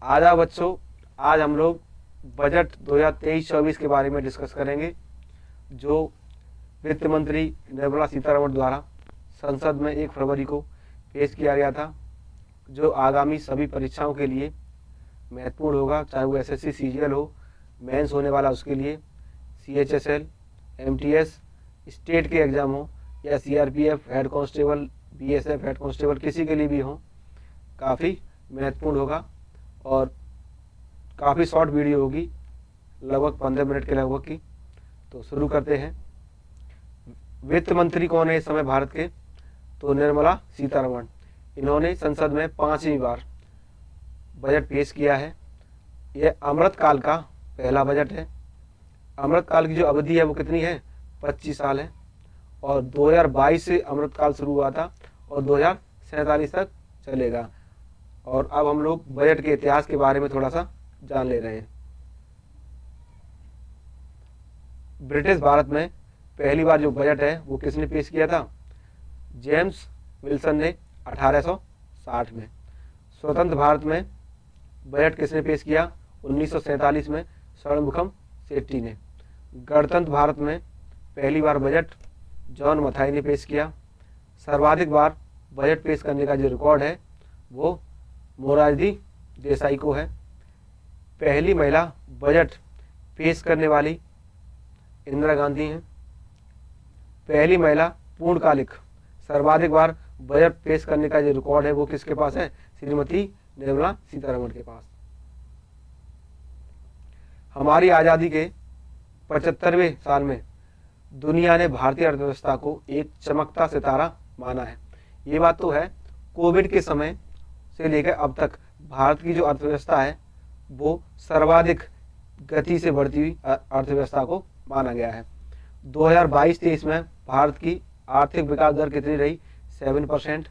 आजा बच्चों, आज हम लोग बजट 2023-24 के बारे में डिस्कस करेंगे, जो वित्त मंत्री निर्मला सीतारमण द्वारा संसद में 1 फरवरी को पेश किया गया था, जो आगामी सभी परीक्षाओं के लिए महत्वपूर्ण होगा, चाहे वो एसएससी सीजीएल हो, मेंस होने वाला उसके लिए, सीएचएसएल, एमटीएस, स्टेट के एग्ज़ाम हो या CRPF head constable, BSF head constable, किसी के लिए भी हो, काफ़ी महत्वपूर्ण होगा और काफ़ी शॉर्ट वीडियो होगी, लगभग 15 मिनट के लगभग की। तो शुरू करते हैं। वित्त मंत्री कौन है इस समय भारत के? तो निर्मला सीतारमण। इन्होंने संसद में 5वीं बार बजट पेश किया है। यह अमृतकाल का पहला बजट है। अमृतकाल की जो अवधि है वो कितनी है? 25 साल है और 2022 से अमृतकाल शुरू हुआ था और 2047 तक चलेगा। और अब हम लोग बजट के इतिहास के बारे में थोड़ा सा जान ले रहे हैं। ब्रिटिश भारत में पहली बार जो बजट है वो किसने पेश किया था? जेम्स विल्सन ने 1860 में। स्वतंत्र भारत में बजट किसने पेश किया? 1947 में षणमुखम सेट्टी ने। गणतंत्र भारत में पहली बार बजट जॉन मथाई ने पेश किया। सर्वाधिक बार बजट पेश करने का जो रिकॉर्ड है वो मोरारजी देसाई को है। पहली महिला बजट पेश करने वाली इंदिरा गांधी हैं। पहली महिला पूर्णकालिक सर्वाधिक बार बजट पेश करने का जो रिकॉर्ड है वो किसके पास है? श्रीमती निर्मला सीतारमण के पास। हमारी आज़ादी के 75वें साल में दुनिया ने भारतीय अर्थव्यवस्था को एक चमकता सितारा माना है। ये बात तो है। कोविड के समय से लेकर अब तक भारत की जो अर्थव्यवस्था है वो सर्वाधिक गति से बढ़ती हुई अर्थव्यवस्था को माना गया है। 2022-23 में भारत की आर्थिक विकास दर कितनी रही? 7%।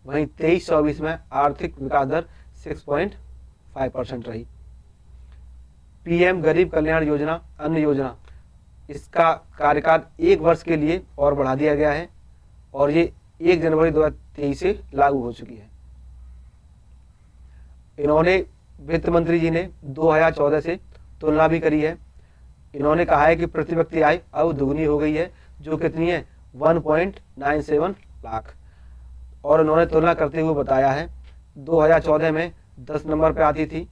वहीं 23-24 में आर्थिक विकास दर 6.5% रही। पीएम गरीब कल्याण योजना, अन्न योजना, इसका कार्यकाल 1 वर्ष के लिए और बढ़ा दिया गया है और ये 1 जनवरी 2023 से लागू हो चुकी है। इन्होंने वित्त मंत्री जी ने 2014 से तुलना भी करी है। इन्होंने कहा है कि प्रति व्यक्ति आय अब दुगनी हो गई है, जो कितनी है? 1.97 लाख। और इन्होंने तुलना करते हुए बताया है 2014 में 10 नंबर पे आती थी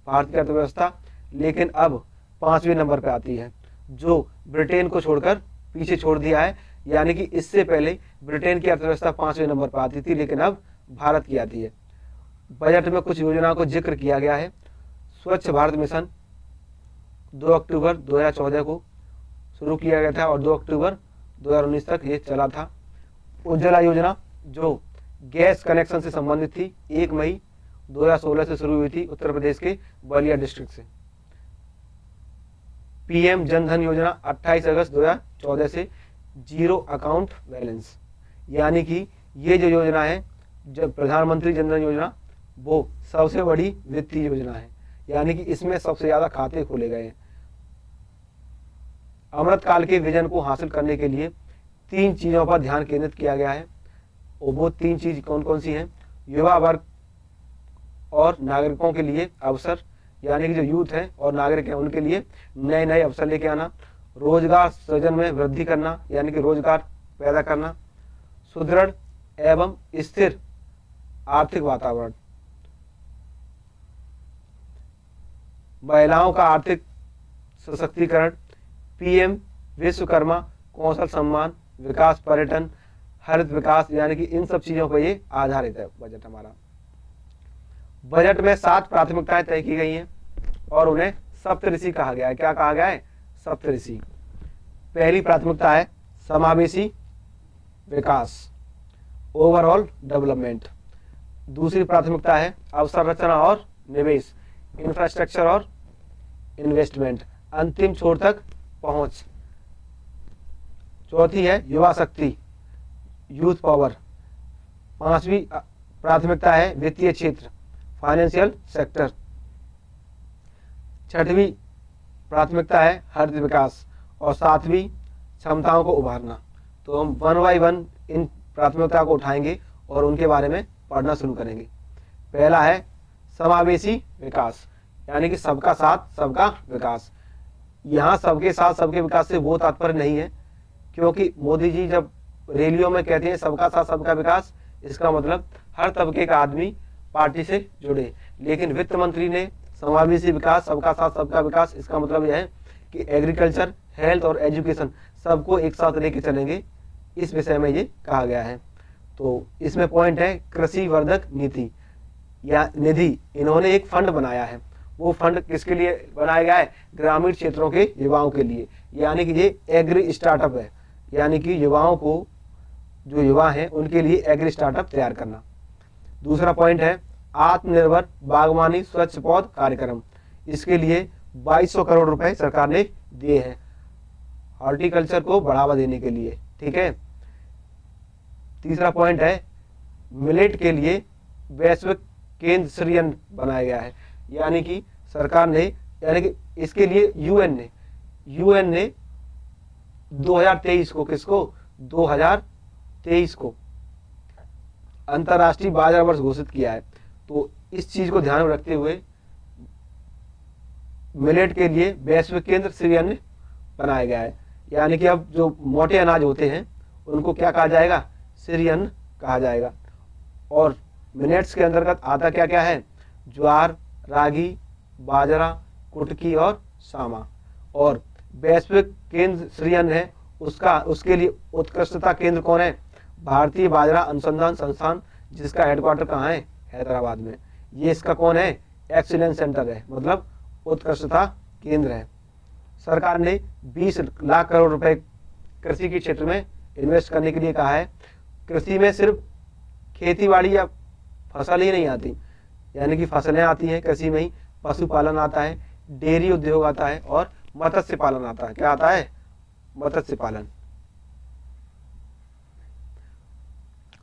भारत की अर्थव्यवस्था, लेकिन अब 5वें नंबर पे आती है, जो ब्रिटेन को छोड़कर पीछे छोड़ दिया है। यानी कि इससे पहले ब्रिटेन की अर्थव्यवस्था 5वें नंबर पर आती थी, लेकिन अब भारत की आती है। बजट में कुछ योजनाओं को जिक्र किया गया है। स्वच्छ भारत मिशन 2 अक्टूबर 2014 को शुरू किया गया था और 2 अक्टूबर 2019 तक ये चला था। उज्ज्वला योजना जो गैस कनेक्शन से संबंधित थी, 1 मई 2016 से शुरू हुई थी उत्तर प्रदेश के बलिया डिस्ट्रिक्ट से। पीएम जनधन योजना 28 अगस्त 2014 से जीरो अकाउंट बैलेंस, यानी कि ये जो योजना है, जब प्रधानमंत्री जनधन योजना, वो सबसे बड़ी वित्तीय योजना है, यानी कि इसमें सबसे ज्यादा खाते खोले गए हैं। अमृतकाल के विजन को हासिल करने के लिए 3 चीजों पर ध्यान केंद्रित किया गया है और वो 3 चीज कौन कौन सी हैं? युवा वर्ग और नागरिकों के लिए अवसर, यानी कि जो यूथ है और नागरिक हैं उनके लिए नए नए अवसर लेके आना। रोजगार सृजन में वृद्धि करना, यानी कि रोजगार पैदा करना। सुदृढ़ एवं स्थिर आर्थिक वातावरण। महिलाओं का आर्थिक सशक्तिकरण। पीएम विश्वकर्मा कौशल सम्मान, विकास पर्यटन, हरित विकास, यानी कि इन सब चीजों पर ये आधारित है बजट हमारा। बजट में 7 प्राथमिकताएं तय की गई हैं और उन्हें सप्तऋषि कहा गया है। क्या कहा गया है? सप्तऋषि। पहली प्राथमिकता है समावेशी विकास, ओवरऑल डेवलपमेंट। दूसरी प्राथमिकता है अवसंरचना और निवेश, इंफ्रास्ट्रक्चर और इन्वेस्टमेंट, अंतिम छोर तक पहुंच। चौथी है युवा शक्ति, यूथ पावर। 5वीं प्राथमिकता है वित्तीय क्षेत्र, फाइनेंशियल सेक्टर। 6वीं प्राथमिकता है हरित विकास और 7वीं क्षमताओं को उभारना। तो हम 1 बाय 1 इन प्राथमिकता को उठाएंगे और उनके बारे में पढ़ना शुरू करेंगे। पहला है समावेशी विकास। यानी कि सबका साथ सबका विकास। यहाँ सबके साथ सबके विकास से वो तात्पर्य नहीं है, क्योंकि मोदी जी जब रैलियों में कहते हैं सबका साथ सबका विकास, इसका मतलब हर तबके का आदमी पार्टी से जुड़े। लेकिन वित्त मंत्री ने समावेशी विकास, सबका साथ सबका विकास, इसका मतलब यह है कि एग्रीकल्चर, हेल्थ और एजुकेशन सबको एक साथ लेके चलेंगे, इस विषय में ये कहा गया है। तो इसमें पॉइंट है कृषि वर्धक नीति या निधि। इन्होंने एक फंड बनाया है, वो फंड किसके लिए बनाया गया है? ग्रामीण क्षेत्रों के युवाओं के लिए, यानी कि ये एग्री स्टार्टअप है, यानी कि युवाओं को, जो युवा हैं उनके लिए एग्री स्टार्टअप तैयार करना। दूसरा पॉइंट है आत्मनिर्भर बागवानी स्वच्छ पौध कार्यक्रम। इसके लिए 2200 करोड़ रुपए सरकार ने दिए हैं हॉर्टिकल्चर को बढ़ावा देने के लिए, ठीक है। तीसरा पॉइंट है मिलेट के लिए वैश्विक केंद्र सृजन बनाया गया है, यानी कि सरकार ने, यानी कि इसके लिए यूएन ने 2023 को, किसको? 2023 को अंतर्राष्ट्रीय बाजार वर्ष घोषित किया है। तो इस चीज को ध्यान में रखते हुए मिलेट के लिए वैश्विक केंद्र सृजन बनाया गया है, यानी कि अब जो मोटे अनाज होते हैं उनको क्या कहा जाएगा? सृजन कहा जाएगा। और मिलेट्स के अंतर्गत आता क्या क्या है? ज्वार, रागी, बाजरा, कुटकी और सामा। और वैश्विक केंद्र सृजन है उसके लिए उत्कृष्टता केंद्र कौन है? भारतीय बाजरा अनुसंधान संस्थान, जिसका हेडक्वार्टर कहाँ है? हैदराबाद में। ये इसका कौन है? एक्सीलेंस सेंटर है, मतलब उत्कृष्टता केंद्र है। सरकार ने 20 लाख करोड़ रुपए कृषि के क्षेत्र में इन्वेस्ट करने के लिए कहा है। कृषि में सिर्फ खेतीबाड़ी या फसल ही नहीं आती, यानी कि फसलें आती हैं कृषि में ही, पशुपालन आता है, डेयरी उद्योग आता है और मत्स्य पालन आता है। क्या आता है? मत्स्य पालन।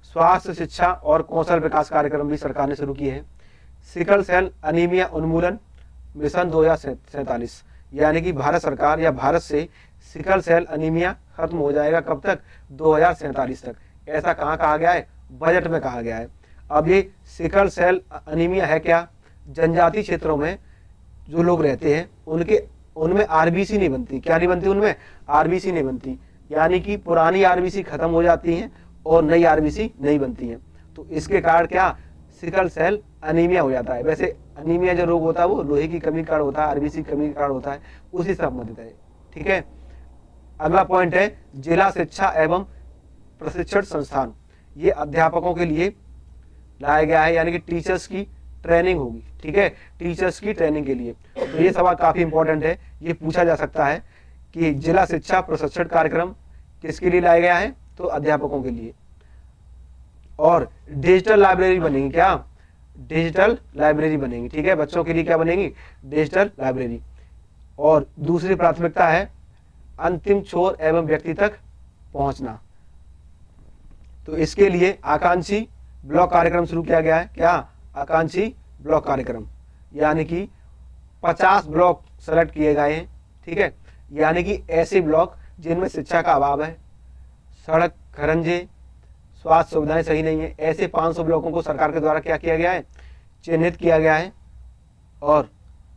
स्वास्थ्य, शिक्षा और कौशल विकास कार्यक्रम भी सरकार ने शुरू किए हैं। सिकल सेल अनीमिया उन्मूलन मिशन 2047, यानी कि भारत सरकार या भारत से सिकल सेल अनीमिया खत्म हो जाएगा। कब तक? 2047 तक। ऐसा कहाँ कहा गया है? बजट में कहा गया है। अब ये सिकल सेल अनीमिया है क्या? जनजातीय क्षेत्रों में जो लोग रहते हैं उनमें आरबीसी नहीं बनती। क्या नहीं बनती? उनमें आरबीसी नहीं बनती, यानी कि पुरानी आरबीसी खत्म हो जाती हैं और नई आरबीसी नहीं बनती हैं। तो इसके कारण क्या? सिकल सेल अनीमिया हो जाता है। वैसे अनीमिया जो रोग होता है वो लोहे की कमी के कारण होता है, आरबीसी की कमी के कारण होता है, उसी से संबंधित है, ठीक है। अगला पॉइंट है जिला शिक्षा एवं प्रशिक्षण संस्थान। ये अध्यापकों के लिए लाया गया है, यानी कि टीचर्स की ट्रेनिंग होगी, ठीक है, टीचर्स की ट्रेनिंग के लिए। तो ये सवाल काफी इंपॉर्टेंट है, ये पूछा जा सकता है कि जिला शिक्षा प्रशिक्षण कार्यक्रम किसके लिए लाया गया है? तो अध्यापकों के लिए। और डिजिटल लाइब्रेरी बनेगी। क्या? डिजिटल लाइब्रेरी बनेगी, ठीक है। बच्चों के लिए क्या बनेगी? Digital library. और दूसरी प्राथमिकता है अंतिम छोर एवं व्यक्ति तक पहुंचना। तो इसके लिए आकांक्षी ब्लॉक कार्यक्रम शुरू किया गया है। क्या? आकांक्षी ब्लॉक कार्यक्रम, यानी कि 50 ब्लॉक सेलेक्ट किए गए हैं, ठीक है। यानी कि ऐसे ब्लॉक जिनमें शिक्षा का अभाव है, सड़क खरंजे, स्वास्थ्य सुविधाएं सही नहीं है, ऐसे 500 ब्लॉकों को सरकार के द्वारा क्या किया गया है? चिन्हित किया गया है। और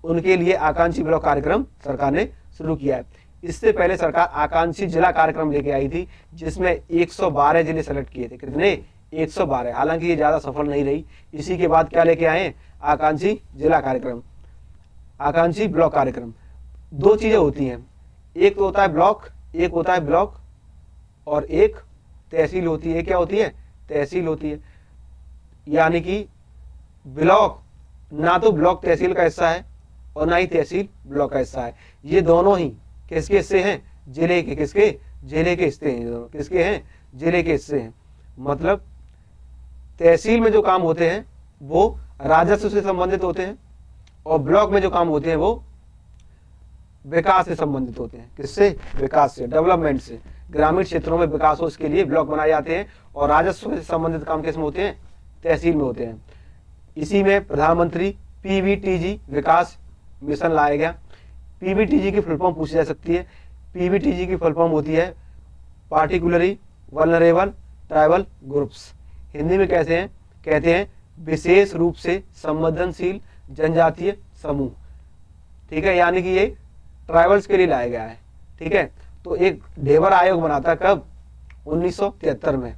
उनके लिए आकांक्षी ब्लॉक कार्यक्रम सरकार ने शुरू किया है। इससे पहले सरकार आकांक्षी जिला कार्यक्रम लेके आई थी, जिसमें 112 जिले सेलेक्ट किए थे। कितने? 112। हालांकि ये ज्यादा सफल नहीं रही। इसी के बाद क्या लेके आए? आकांक्षी जिला कार्यक्रम, आकांक्षी ब्लॉक कार्यक्रम। दो चीजें होती हैं, एक तो होता है ब्लॉक, एक होता है ब्लॉक, और एक तहसील होती है। क्या होती है? तहसील होती है। यानी कि ब्लॉक ना तो ब्लॉक तहसील का हिस्सा है और ना ही तहसील ब्लॉक का हिस्सा है। ये दोनों ही किसके हिस्से हैं? जिले के। किसके? जिले के हिस्से हैं। किसके हैं? जिले के हिस्से हैं। मतलब तहसील में जो काम होते हैं वो राजस्व से संबंधित होते हैं, और ब्लॉक में जो काम होते हैं वो विकास से संबंधित होते हैं। किससे? विकास से, डेवलपमेंट से। ग्रामीण क्षेत्रों में विकास हो, इसके लिए ब्लॉक बनाए जाते हैं। और राजस्व से संबंधित काम किसमें होते हैं? तहसील में होते हैं। इसी में प्रधानमंत्री पीवीटीजी विकास मिशन लाया गया। पीवीटीजी की फुल फॉर्म पूछी जा सकती है। पीवीटीजी की फुल फॉर्म होती है particularly vulnerable tribal groups. Hindi में कैसे हैं? कहते हैं विशेष रूप से संवेदनशील जनजातीय समूह। ठीक है, यानी कि ये ट्राइबल्स के लिए लाया गया है। ठीक है, तो एक ढेबर आयोग बना था कब, 1973 में,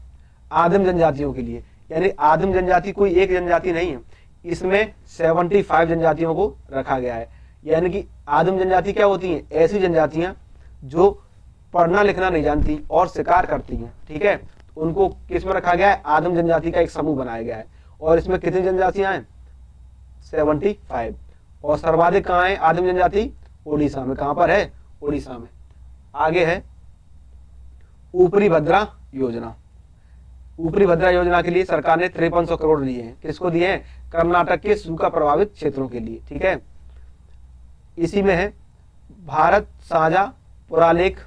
आदिम जनजातियों के लिए। यानी आदिम जनजाति कोई एक जनजाति नहीं है, इसमें 75 जनजातियों को रखा गया है। यानी कि आदिम जनजाति क्या होती हैं, ऐसी जनजातियां जो पढ़ना लिखना नहीं जानती और शिकार करती हैं। ठीक है, उनको किस में रखा गया है, आदिम जनजाति का एक समूह बनाया गया है। और इसमें कितनी जनजातियां हैं, 75। और सर्वाधिक कहाँ है आदिम जनजाति, उड़ीसा में। कहां पर है, उड़ीसा में। आगे है ऊपरी भद्रा योजना। ऊपरी भद्रा योजना के लिए सरकार ने 5300 करोड़ दिए हैं। किसको दिए हैं, कर्नाटक के सूखा प्रभावित क्षेत्रों के लिए। ठीक है, इसी में है भारत साझा पुरालेख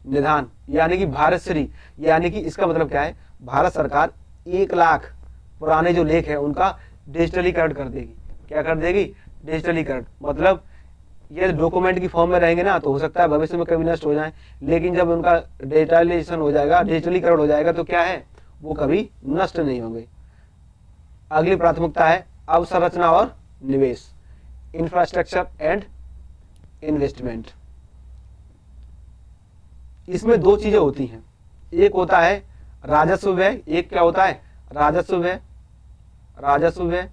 निधान, यानी कि भारत श्री, यानी कि इसका मतलब क्या है, भारत सरकार 1 लाख पुराने जो लेख है उनका डिजिटलीकरण कर देगी। क्या कर देगी, डिजिटलीकरण। मतलब ये डॉक्यूमेंट की फॉर्म में रहेंगे ना, तो हो सकता है भविष्य में कभी नष्ट हो जाए, लेकिन जब उनका डिजिटलाइजेशन हो जाएगा, डिजिटलीकरण हो जाएगा, तो क्या है, वो कभी नष्ट नहीं होंगे। अगली प्राथमिकता है अवसंरचना और निवेश, इंफ्रास्ट्रक्चर एंड इन्वेस्टमेंट। इसमें 2 चीजें होती हैं, एक होता है राजस्व व्यय, एक क्या होता है, राजस्व व्यय, राजस्व व्यय,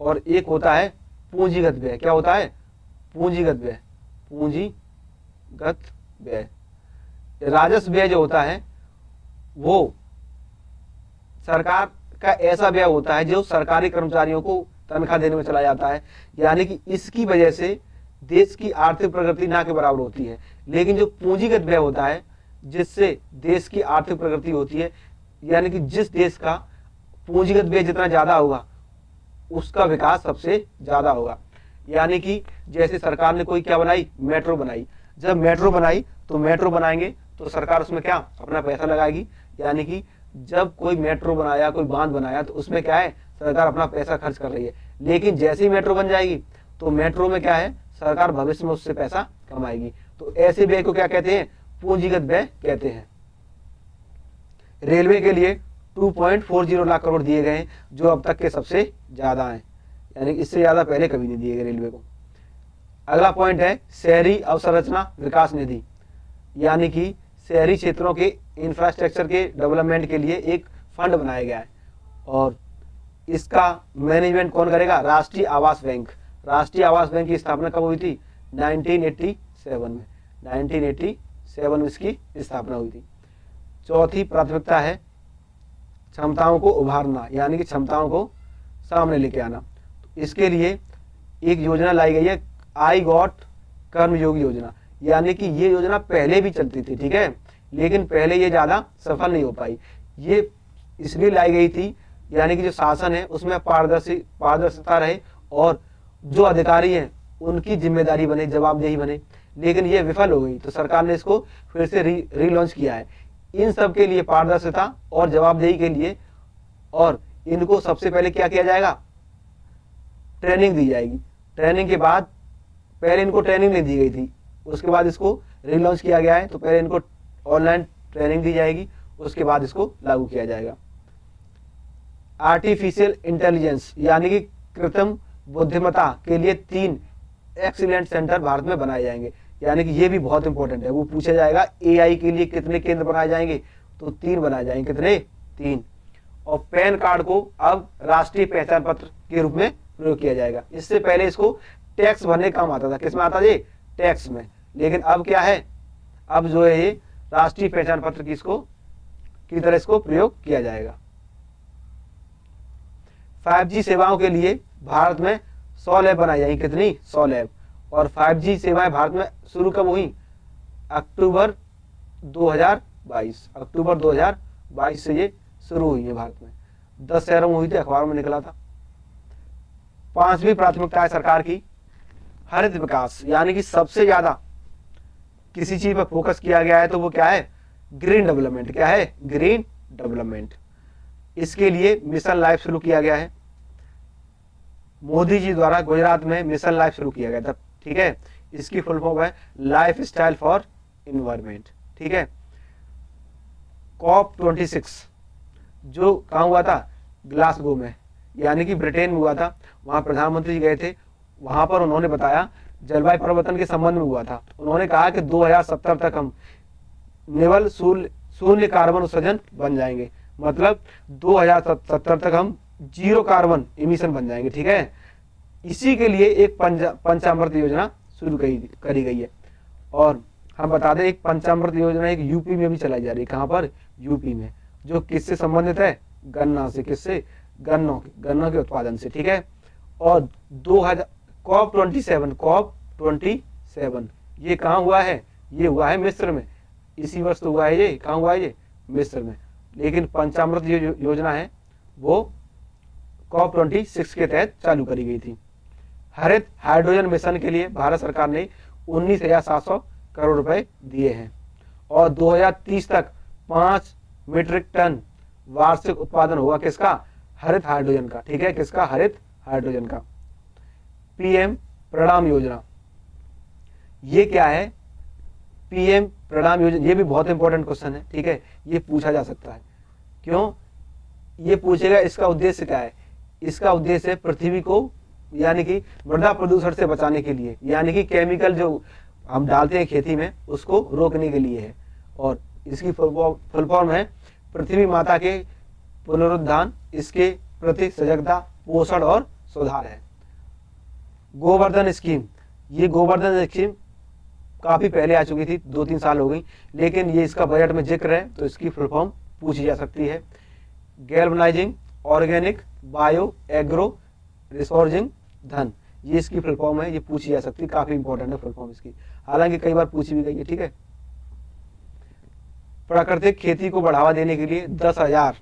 और एक होता है पूंजीगत व्यय। क्या होता है, पूंजीगत व्यय, पूंजीगत व्यय। राजस्व व्यय जो होता है वो सरकार का ऐसा व्यय होता है जो सरकारी कर्मचारियों को तनख्वाह देने में चला जाता है, यानी कि इसकी वजह से देश की आर्थिक प्रगति ना के बराबर होती है। लेकिन जो पूंजीगत व्यय होता है जिससे देश की आर्थिक प्रगति होती है, यानी कि जिस देश का पूंजीगत व्यय जितना ज्यादा होगा उसका विकास सबसे ज्यादा होगा। यानी कि जैसे सरकार ने कोई क्या बनाई, मेट्रो बनाई। जब मेट्रो बनाई तो मेट्रो बनाएंगे तो सरकार उसमें क्या, अपना पैसा लगाएगी। यानी कि जब कोई मेट्रो बनाया, कोई बांध बनाया, तो उसमें क्या है, सरकार अपना पैसा खर्च कर रही है। लेकिन जैसे ही मेट्रो बन जाएगी तो मेट्रो में क्या है, सरकार भविष्य में उससे पैसा कमाएगी। तो ऐसे व्यय को क्या कहते हैं, पूंजीगत व्यय कहते हैं। रेलवे के लिए 2.40 लाख करोड़ दिए गए हैं, जो अब तक के सबसे ज्यादा हैं, यानी इससे ज्यादा पहले कभी नहीं दिए गए रेलवे को। अगला पॉइंट है शहरी अवसंरचना विकास निधि, यानी कि शहरी क्षेत्रों के इंफ्रास्ट्रक्चर के डेवलपमेंट के लिए एक फंड बनाया गया है। और इसका मैनेजमेंट कौन करेगा, राष्ट्रीय आवास बैंक। राष्ट्रीय आवास बैंक की स्थापना कब हुई थी, 1987 में। 1987 में इसकी स्थापना हुई थी। चौथी प्राथमिकता है क्षमताओं को उभारना, यानी कि क्षमताओं को सामने लेके आना। तो इसके लिए एक योजना लाई गई है, आई गॉट कर्मयोगी योजना। यानी कि ये योजना पहले भी चलती थी, ठीक है, लेकिन पहले ये ज्यादा सफल नहीं हो पाई। ये इसलिए लाई गई थी, यानी कि जो शासन है उसमें पारदर्शिता रहे और जो अधिकारी हैं उनकी जिम्मेदारी बने, जवाबदेही बने। लेकिन ये विफल हो गई, तो सरकार ने इसको फिर से रीलॉन्च किया है। इन सब के लिए, पारदर्शिता और जवाबदेही के लिए, और इनको सबसे पहले क्या किया जाएगा, ट्रेनिंग दी जाएगी। ट्रेनिंग के बाद, पहले इनको ट्रेनिंग नहीं दी गई थी, उसके बाद इसको रीलॉन्च किया गया है। तो पहले इनको ऑनलाइन ट्रेनिंग दी जाएगी, उसके बाद इसको लागू किया जाएगा। आर्टिफिशियल इंटेलिजेंस, यानी कि कृत्रिम बुद्धिमत्ता के लिए 3 एक्सीलेंट सेंटर भारत में बनाए जाएंगे। यानी कि ये भी बहुत इंपॉर्टेंट है, वो पूछा जाएगा एआई के लिए कितने केंद्र बनाए जाएंगे, तो 3 बनाए जाएंगे। कितने, 3। और पैन कार्ड को अब राष्ट्रीय पहचान पत्र के रूप में प्रयोग किया जाएगा। इससे पहले इसको टैक्स भरने काम आता था, किसमें आता था, टैक्स में। लेकिन अब क्या है, अब जो है ये राष्ट्रीय पहचान पत्र की तरह इसको प्रयोग किया जाएगा। 5G सेवाओं के लिए भारत में 100 लैब बनाई जाएंगी। कितनी, 100 लैब। और 5G सेवाएं भारत में शुरू कब हुई, अक्टूबर 2022। अक्टूबर 2022 से ये शुरू हुई है भारत में। 10 शहरों में हुई थी, अखबारों में निकला था। 5वीं प्राथमिकता है सरकार की हरित विकास, यानी कि सबसे ज्यादा किसी चीज पर फोकस किया गया है तो वो क्या है, ग्रीन डेवलपमेंट। क्या है, ग्रीन डेवलपमेंट। इसके लिए मिशन लाइफ शुरू किया गया है, मोदी जी द्वारा गुजरात में मिशन लाइफ शुरू किया गया था, ठीक है। इसकी फुल फॉर्म है लाइफ स्टाइल फॉर इन्वायरमेंट, ठीक है। COP26 जो कहाँ हुआ था, ग्लासगो में, यानी कि ब्रिटेन में हुआ था। वहां प्रधानमंत्री जी गए थे, वहां पर उन्होंने बताया जलवायु परिवर्तन के संबंध में हुआ था। उन्होंने कहा कि 2070 तक हम नेवल शून्य कार्बन उत्सर्जन बन जाएंगे, मतलब 2070 तक हम जीरो कार्बन इमिशन बन जाएंगे। ठीक है, इसी के लिए एक पंचामृत योजना शुरू करी गई है। और हम बता दें एक पंचामृत योजना एक यूपी में भी चलाई जा रही है। कहाँ पर? यूपी में, जो किससे संबंधित है? गन्ना से। किससे? गन्ना के उत्पादन से। ठीक है, और COP27 ये कहाँ हुआ है? ये हुआ है मिस्र में, इसी वर्ष तो हुआ है ये। कहाँ हुआ है ये? मिस्र में। लेकिन पंचामृत योजना है वो COP26 के तहत चालू करी गई थी। हरित हाइड्रोजन मिशन के लिए भारत सरकार ने 19,700 करोड़ रुपए दिए हैं और 2030 तक 5 मीट्रिक टन वार्षिक उत्पादन होगा। किसका? हरित हाइड्रोजन का। ठीक है, किसका? हरित हाइड्रोजन का। PM प्रणाम योजना, ये क्या है? PM प्रणाम योजना, ये भी बहुत इंपॉर्टेंट क्वेश्चन है। ठीक है, ये पूछा जा सकता है। क्यों ये पूछेगा? इसका उद्देश्य क्या है? इसका उद्देश्य है पृथ्वी को यानी कि मृदा प्रदूषण से बचाने के लिए, यानी कि केमिकल जो हम डालते हैं खेती में उसको रोकने के लिए है। और इसकी फुल फॉर्म है पृथ्वी माता के पुनरुद्धार, इसके प्रति सजगता, पोषण और सुधार है। गोवर्धन स्कीम, ये गोवर्धन स्कीम काफी पहले आ चुकी थी, 2-3 साल हो गई, लेकिन ये इसका बजट में जिक्र है तो इसकी फुल फॉर्म पूछी जा सकती है। Galvanising organic bio agro resourcing धन, ये इसकी फुल फॉर्म है, ये पूछी जा सकती है, काफी इंपॉर्टेंट है फुल फॉर्म इसकी, हालांकि कई बार पूछी भी गई है। ठीक है, प्राकृतिक खेती को बढ़ावा देने के लिए 10,000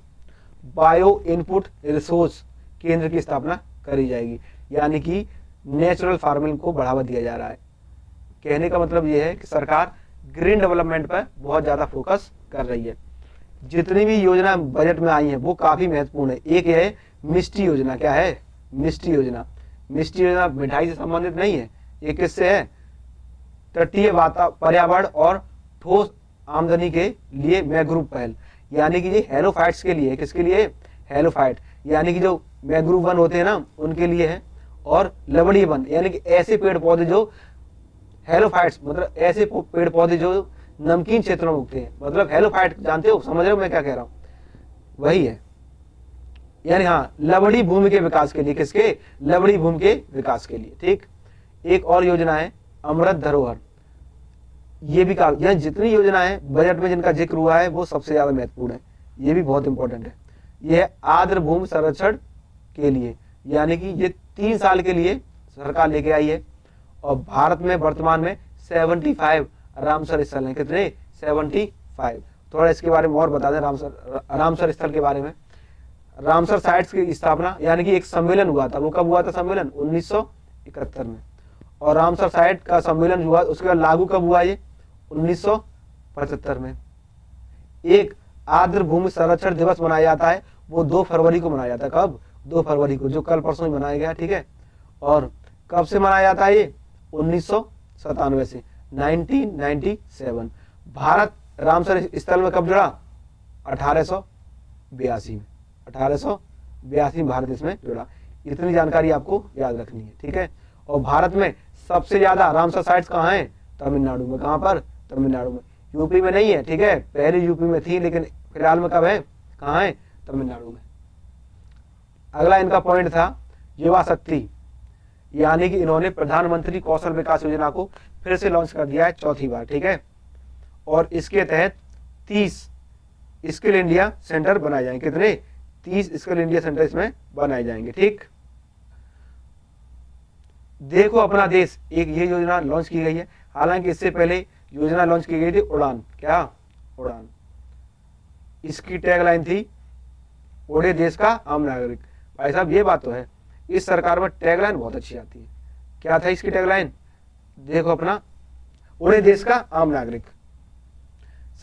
बायो इनपुट रिसोर्स केंद्र की स्थापना करी जाएगी, यानी कि नेचुरल फार्मिंग को बढ़ावा दिया जा रहा है। कहने का मतलब यह है कि सरकार ग्रीन डेवलपमेंट पर बहुत ज्यादा फोकस कर रही है। जितनी भी योजना बजट में आई है वो काफी महत्वपूर्ण है। एक है मिष्टी योजना। क्या है? मिष्टी योजना। मिष्टी योजना मिठाई से संबंधित नहीं है, ये किससे है? तटीय पर्यावरण और ठोस आमदनी के लिए मैंग्रोव पहल, यानी कि ये हेलोफाइट्स के लिए है। किसके लिए? हेलोफाइट, यानी कि जो मैंग्रोव वन होते हैं ना उनके लिए है। और लवणीय वन, यानी कि ऐसे पेड़ पौधे जो हेलोफाइट्स, मतलब ऐसे पेड़ पौधे जो नमकीन क्षेत्रों में उगते हैं, मतलब हेलोफाइट जानते हो, समझ रहे हो मैं क्या कह रहा हूं? वही है, यानी हाँ, लवणी भूमि के विकास के लिए। किसके? लवणी भूमि के विकास के लिए। ठीक, एक और योजना है अमृत धरोहर, ये भी यह जितनी योजना है बजट में जिनका जिक्र हुआ है वो सबसे ज्यादा महत्वपूर्ण है, ये भी बहुत इंपॉर्टेंट है। यह आर्द्र भूमि संरक्षण के लिए, यानी कि ये 3 साल के लिए सरकार लेके आई है। और भारत में वर्तमान में 75 रामसर स्थल हैं। कितने? 75। थोड़ा इसके बारे में और बता दें रामसर स्थल के बारे में। रामसर साइट्स की स्थापना, यानी कि एक सम्मेलन हुआ था, वो कब हुआ था सम्मेलन? 1971 में। और रामसर साइट का सम्मेलन हुआ, उसके बाद लागू कब हुआ? ये 1975 में। एक आर्द्र भूमि संरक्षण दिवस मनाया जाता है, वो 2 फरवरी को मनाया जाता है। कब? 2 फरवरी को, जो कल परसों ही मनाया गया। ठीक है, और कब से मनाया जाता है ये? 1997 से, 1997। भारत रामसर स्थल में कब जुड़ा? 1882 में। 1882 में भारत इसमें जुड़ा। इतनी जानकारी आपको याद रखनी है। ठीक है, और भारत में सबसे ज्यादा रामसर साइट्स कहाँ हैं? तमिलनाडु में। कहाँ पर? तमिलनाडु में, यूपी में नहीं है। ठीक है, पहले यूपी में थी, लेकिन फिलहाल में कब है? कहाँ है? तमिलनाडु में। अगला इनका पॉइंट था युवा शक्ति, यानी कि इन्होंने प्रधानमंत्री कौशल विकास योजना को फिर से लॉन्च कर दिया है 4थी बार। ठीक है, और इसके तहत 30 स्किल इंडिया सेंटर बनाए जाएंगे। कितने? 30 स्किल इंडिया सेंटर इसमें बनाए जाएंगे। ठीक, देखो अपना देश, एक ये योजना लॉन्च की गई है। हालांकि इससे पहले योजना लॉन्च की गई थी उड़ान। क्या? उड़ान। इसकी टैगलाइन थी उड़े देश का आम नागरिक। भाई साहब ये बात तो है, इस सरकार में टैगलाइन बहुत अच्छी आती है। क्या था इसकी टैगलाइन? देखो अपना उड़े देश का आम नागरिक।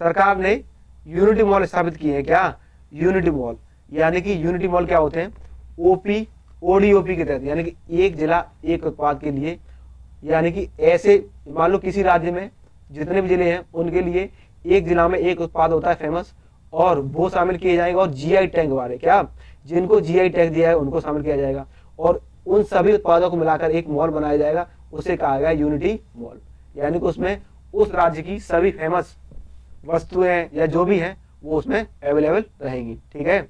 सरकार ने यूनिटी मॉल स्थापित किए हैं। क्या? यूनिटी मॉल, यानी कि यूनिटी मॉल क्या होते हैं? ODOP के तहत, यानी कि एक जिला एक उत्पाद के लिए, यानी कि ऐसे मान लो किसी राज्य में जितने भी जिले हैं उनके लिए एक जिला में एक उत्पाद होता है फेमस, और वो शामिल किए जाएगा। और GI टैग वाले, क्या जिनको GI टैग दिया है उनको शामिल किया जाएगा। और उन सभी उत्पादों को मिलाकर एक मॉल बनाया जाएगा, उसे कहा गया यूनिटी मॉल। यानी कि उसमें उस राज्य की सभी फेमस वस्तुएं या जो भी हैं वो उसमें अवेलेबल रहेंगी। ठीक है।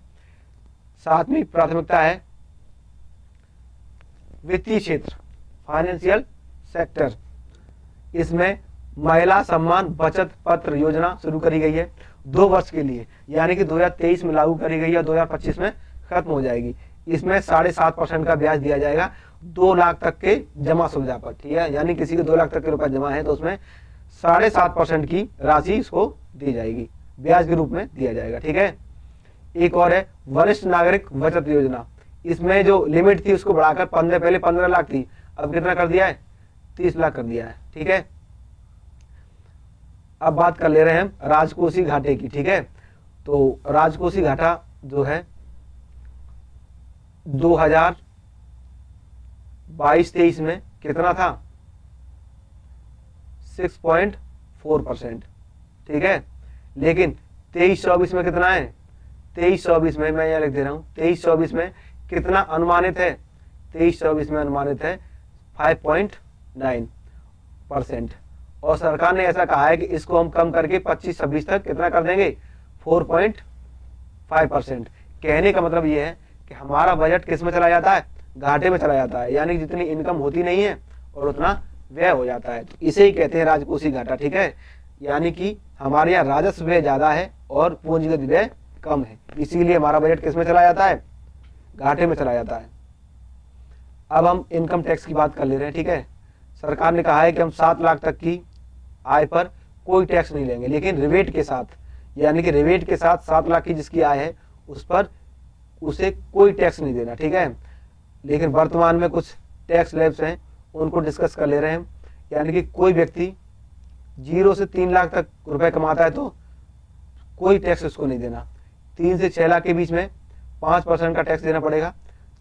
सातवीं प्राथमिकता है वित्तीय क्षेत्र, फाइनेंशियल सेक्टर। इसमें महिला सम्मान बचत पत्र योजना शुरू करी गई है 2 वर्ष के लिए, यानी कि 2023 में लागू करी गई है, 2025 में खत्म हो जाएगी। इसमें 7.5% का ब्याज दिया जाएगा 2 लाख तक के जमा सुविधा पर। ठीक है। यानी किसी के 2 लाख तक के रुपए जमा है तो उसमें 7.5% की राशि इसको दी जाएगी, ब्याज के रूप में दिया जाएगा। ठीक है। एक और है वरिष्ठ नागरिक बचत योजना। इसमें जो लिमिट थी उसको बढ़ाकर पहले 15 लाख थी, अब कितना कर दिया है, 30 लाख कर दिया है। ठीक है। अब बात कर ले रहे हैं हम राजकोषीय घाटे की। ठीक है। तो राजकोषीय घाटा जो है 2022-23 में कितना था, 6.4%। ठीक है। लेकिन 23-24 में कितना है, 23-24 में मैं यहाँ लिख दे रहा हूं, 23-24 में कितना अनुमानित है, 23-24 में अनुमानित है 5.9%। और सरकार ने ऐसा कहा है कि इसको हम कम करके 25-26 तक कितना कर देंगे, 4.5%। कहने का मतलब ये है कि हमारा बजट किस में चला जाता है, घाटे में चला जाता है। यानी जितनी इनकम होती नहीं है और उतना व्यय हो जाता है, तो इसे ही कहते हैं राजकोषीय घाटा। ठीक है। यानी कि हमारे यहाँ राजस्व व्यय ज्यादा है और पूंजीगत व्यय कम है, इसीलिए हमारा बजट किस में चला जाता है, घाटे में चला जाता है। अब हम इनकम टैक्स की बात कर ले रहे हैं। ठीक है। सरकार ने कहा है कि हम 7 लाख तक की आय पर कोई टैक्स नहीं लेंगे, लेकिन रिबेट के साथ, यानी कि रिबेट के साथ 7 लाख की जिसकी आय है उस पर उसे कोई टैक्स नहीं देना। ठीक है। लेकिन वर्तमान में कुछ टैक्स स्लैब्स हैं, उनको डिस्कस कर ले रहे हैं। यानी कि कोई व्यक्ति 0 से 3 लाख तक रुपए कमाता है तो कोई टैक्स उसको नहीं देना। 3 से 6 लाख के बीच में 5% का टैक्स देना पड़ेगा,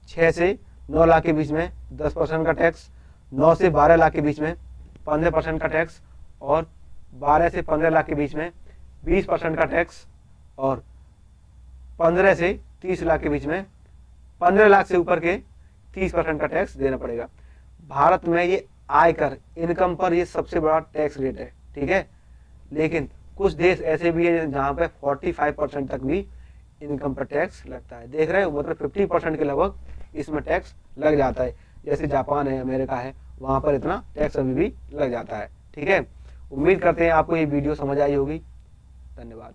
6 से 9 लाख के बीच में 10% का टैक्स, 9 से 12 लाख के बीच में 15% का टैक्स, और 12 से 15 लाख के बीच में 20% का टैक्स, और 15 से 30 लाख के बीच में 15 लाख से ऊपर के 30% का टैक्स देना पड़ेगा। भारत में ये आयकर इनकम पर ये सबसे बड़ा टैक्स रेट है। ठीक है। लेकिन कुछ देश ऐसे भी है जहां पे 45% तक भी इनकम पर टैक्स लगता है। देख रहे हो, मतलब 50% के लगभग इसमें टैक्स लग जाता है। जैसे जापान है, अमेरिका है, वहां पर इतना टैक्स अभी भी लग जाता है। ठीक है। उम्मीद करते हैं आपको ये वीडियो समझ आई होगी। धन्यवाद।